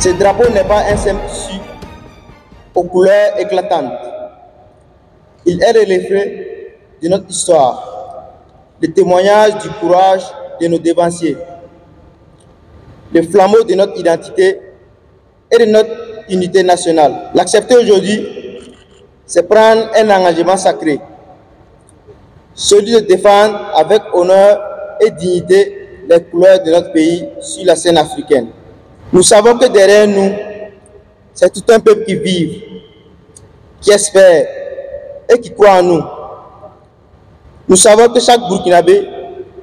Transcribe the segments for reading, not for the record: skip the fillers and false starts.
Ce drapeau n'est pas un simple tissu aux couleurs éclatantes. Il est le reflet de notre histoire, le témoignage du courage de nos dévanciers, le flambeau de notre identité et de notre unité nationale. L'accepter aujourd'hui, c'est prendre un engagement sacré, celui de défendre avec honneur et dignité les couleurs de notre pays sur la scène africaine. Nous savons que derrière nous, c'est tout un peuple qui vit, qui espère et qui croit en nous. Nous savons que chaque Burkinabé,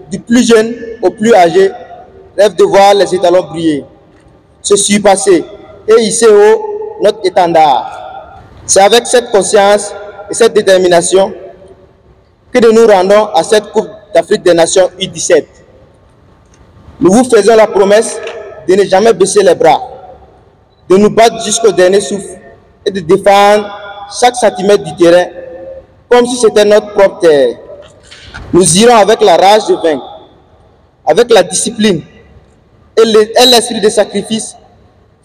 du plus jeune au plus âgé, rêve de voir les étalons briller, se surpasser et hisser haut notre étendard. C'est avec cette conscience et cette détermination que nous nous rendons à cette Coupe d'Afrique des Nations U17. Nous vous faisons la promesse de ne jamais baisser les bras, de nous battre jusqu'au dernier souffle et de défendre chaque centimètre du terrain comme si c'était notre propre terre. Nous irons avec la rage de vaincre, avec la discipline et l'esprit de sacrifice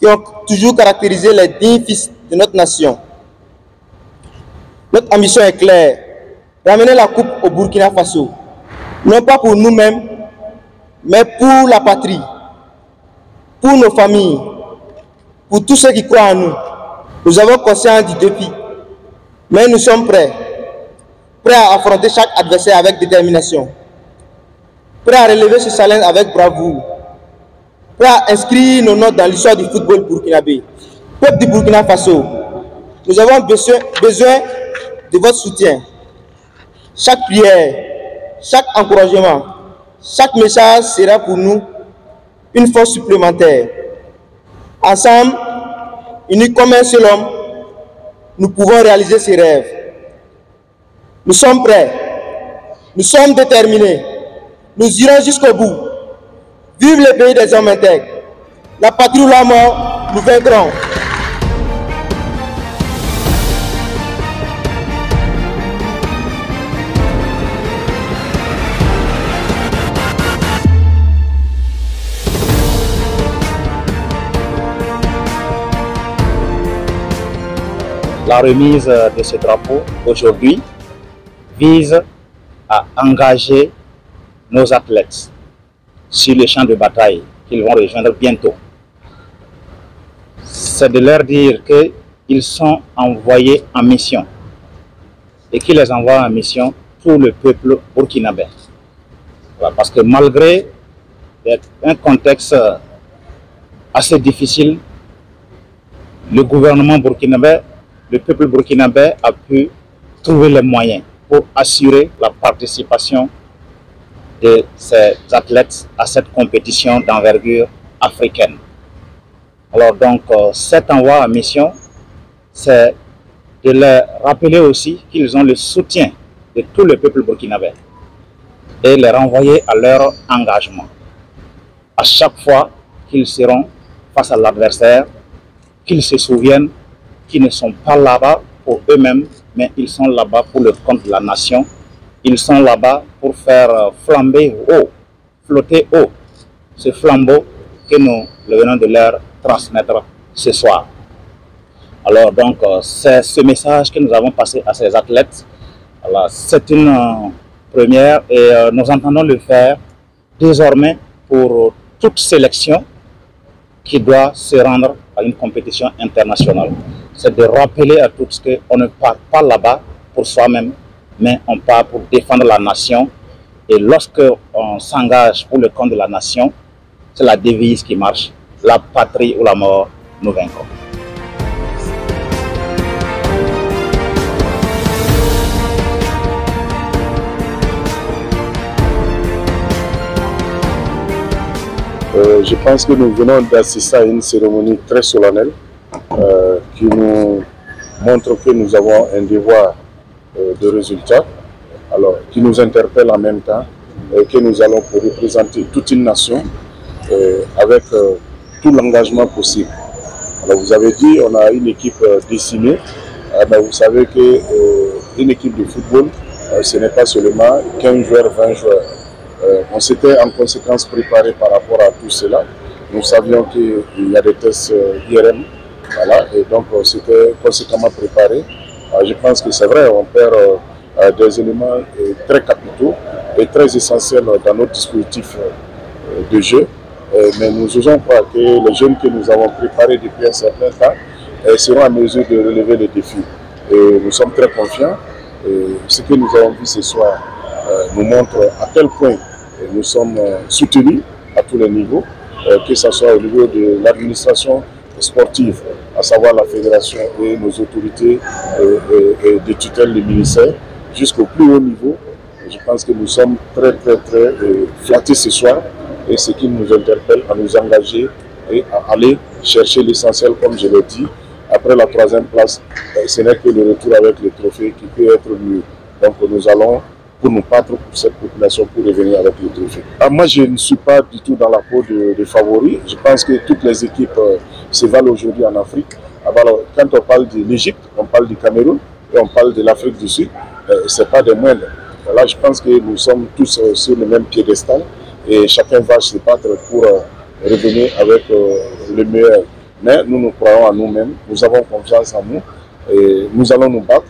qui ont toujours caractérisé les dignes fils de notre nation. Notre ambition est claire, ramener la coupe au Burkina Faso, non pas pour nous-mêmes, mais pour la patrie, pour nos familles, pour tous ceux qui croient en nous. Nous avons conscience du défi, mais nous sommes prêts à affronter chaque adversaire avec détermination, prêts à relever ce challenge avec bravoure, prêts à inscrire nos noms dans l'histoire du football burkinabé. Peuple du Burkina Faso, nous avons besoin de votre soutien. Chaque prière, chaque encouragement, chaque message sera pour nous une force supplémentaire. Ensemble, unis comme un seul homme, nous pouvons réaliser ces rêves. Nous sommes prêts, nous sommes déterminés, nous irons jusqu'au bout. Vive le pays des hommes intègres. La patrie ou la mort, nous vaincrons. La remise de ce drapeau aujourd'hui vise à engager nos athlètes sur les champs de bataille qu'ils vont rejoindre bientôt. C'est de leur dire qu'ils sont envoyés en mission et qu'ils les envoient en mission tout le peuple burkinabé. Voilà, parce que malgré un contexte assez difficile, le gouvernement burkinabé, le peuple burkinabé a pu trouver les moyens pour assurer la participation de ces athlètes à cette compétition d'envergure africaine. Alors donc, cet envoi en mission, c'est de leur rappeler aussi qu'ils ont le soutien de tout le peuple burkinabé et les renvoyer à leur engagement. À chaque fois qu'ils seront face à l'adversaire, qu'ils se souviennent qu'ils ne sont pas là-bas pour eux-mêmes, mais ils sont là-bas pour le compte de la nation. Ils sont là-bas pour faire flamber haut, flotter haut, ce flambeau que nous venons de leur transmettre ce soir. Alors donc, c'est ce message que nous avons passé à ces athlètes. C'est une première et nous entendons le faire désormais pour toute sélection qui doit se rendre à une compétition internationale. C'est de rappeler à tous qu'on ne part pas là-bas pour soi-même, mais on part pour défendre la nation. Et lorsque on s'engage pour le compte de la nation, c'est la devise qui marche. La patrie ou la mort, nous vaincrons. Je pense que nous venons d'assister à une cérémonie très solennelle qui nous montre que nous avons un devoir de résultat, alors qui nous interpelle en même temps et que nous allons pour représenter toute une nation avec tout l'engagement possible. Alors vous avez dit, on a une équipe décimée, mais vous savez qu'une équipe de football, ce n'est pas seulement 15 joueurs, 20 joueurs. On s'était en conséquence préparé par rapport à tout cela Nous savions qu'il y a des tests IRM, voilà, et donc c'était conséquemment préparé. Je pense que c'est vrai, on perd des éléments très capitaux et très essentiels dans notre dispositif de jeu. Mais nous osons croire que les jeunes que nous avons préparés depuis un certain temps seront en mesure de relever les défis. Et nous sommes très confiants. Ce que nous avons vu ce soir nous montre à quel point nous sommes soutenus à tous les niveaux, que ce soit au niveau de l'administration sportive, à savoir la fédération et nos autorités de tutelle du ministère, jusqu'au plus haut niveau. Je pense que nous sommes très flattés ce soir, et ce qui nous interpelle à nous engager et à aller chercher l'essentiel, comme je l'ai dit. Après la 3e place, ce n'est que le retour avec le trophée qui peut être mieux. Donc nous allons pour nous battre pour cette population, pour revenir avec le trophée. Moi, je ne suis pas du tout dans la peau des favoris. Je pense que toutes les équipes se valent aujourd'hui en Afrique. Alors, quand on parle de l'Égypte, on parle du Cameroun et on parle de l'Afrique du Sud, ce n'est pas des moindres. Là, je pense que nous sommes tous sur le même piédestal et chacun va se battre pour revenir avec le meilleur. Mais nous croyons en nous-mêmes, nous avons confiance en nous et nous allons nous battre.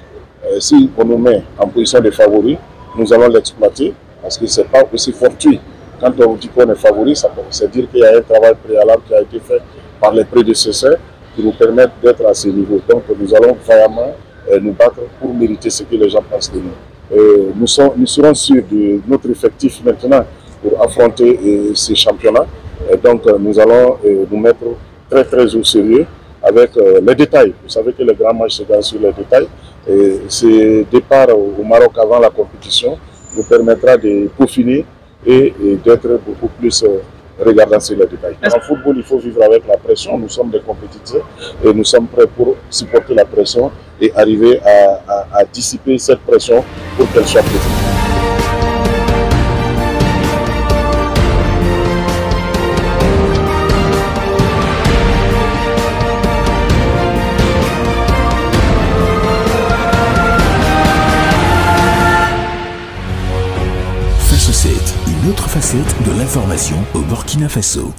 Si on nous met en position de favoris, nous allons l'exploiter parce que ce n'est pas aussi fortuit. Quand on dit qu'on est favori, ça veut dire qu'il y a un travail préalable qui a été fait par les prédécesseurs qui nous permettent d'être à ce niveau. Donc nous allons vaillamment nous battre pour mériter ce que les gens pensent de nous. Nous serons sûrs de notre effectif maintenant pour affronter ces championnats. Donc nous allons nous mettre très au sérieux avec les détails. Vous savez que le grand match se gagne sur les détails. Et ce départ au Maroc avant la compétition nous permettra de peaufiner et d'être beaucoup plus regardant sur les détails. En football, il faut vivre avec la pression. Nous sommes des compétiteurs et nous sommes prêts pour supporter la pression et arriver à dissiper cette pression pour qu'elle soit positive. Une autre facette de l'information au Burkina Faso.